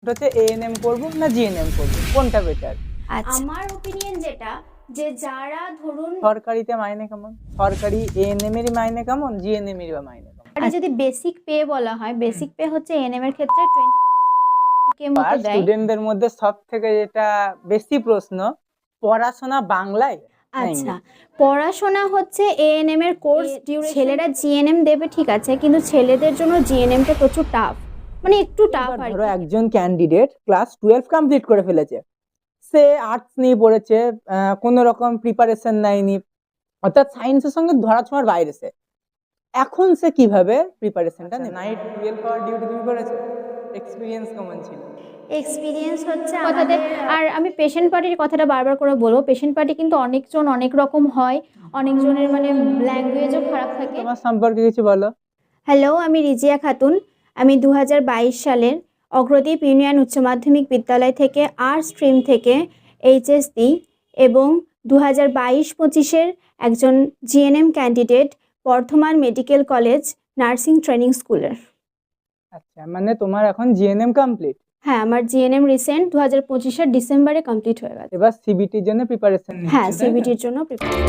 এটা হচ্ছে এএনএম করব না জিএনএম করব, কোনটা বেটার? আচ্ছা আমার ওপিনিয়ন যেটা, যে যারা ধরুন সরকারিতে মাইনে কেমন, সরকারি এএনএম এরই মাইনে কেমন, জিএনএম এরই মাইনে কেমন? আর যদি বেসিক পে বলা হয়, বেসিক পে হচ্ছে এনএম এর ক্ষেত্রে 20K মতো আর দেয়। স্টুডেন্টদের মধ্যে সব থেকে যেটা বেশি প্রশ্ন, পড়াশোনা বাংলায় না আচ্ছা, ইংলিশে? পড়াশোনা হচ্ছে এএনএম এর কোর্স ডিউরেশন। ছেলেরা জিএনএম দেবে ঠিক আছে, কিন্তু ছেলেদের জন্য জিএনএম টা প্রচুর টাফ, মানে একটু টাফ এবার আর ধরো কি। একজন ক্যান্ডিডেট ক্লাস 12 কমপ্লিট করে ফেলেছে, সে আর্টস নিয়ে পড়েছে, কোনো রকম প্রিপারেশন নেয়নি, অর্থাৎ সায়েন্সের সঙ্গে ধরাছোঁয়ার বাইরে সে, এখন সে কিভাবে প্রিপারেশনটা নেবে? নাইট 12 আওয়ার ডিউটি তুমি করেছো, এক্সপিরিয়েন্স কেমন ছিল? এক্সপিরিয়েন্স হচ্ছে কথাতে। আর আমি পেশেন্ট পার্টির কথাটা বারবার করে বলবো, পেশেন্ট পার্টি কিন্তু অনেকজন অনেক রকম হয়, অনেকজনের মানে ল্যাঙ্গুয়েজও খারাপ থাকে। তোমার সম্পর্কে কিছু বলো। হ্যালো, আমি রিজিয়া খাতুন। আমি 2022 সালের অগ্রদীপ ইউনিয়ন উচ্চ মাধ্যমিক বিদ্যালয় থেকে আর্টস স্ট্রিম থেকে এইচএস দিই, এবং 2022-25-এর একজন GNM candidate, Bardhaman medical college nursing training স্কুলের। আচ্ছা, মানে তোমার এখন জিএনএম কমপ্লিট, হ্যাঁ, আমার জিএনএম রিসেন্ট 2025-এর ডিসেম্বরে কমপ্লিট হয়ে গেছে। এবার সিবিটির জন্য প্রিপারেশন হ্যাঁ, সিবিটির জন্য প্রিপারেশন।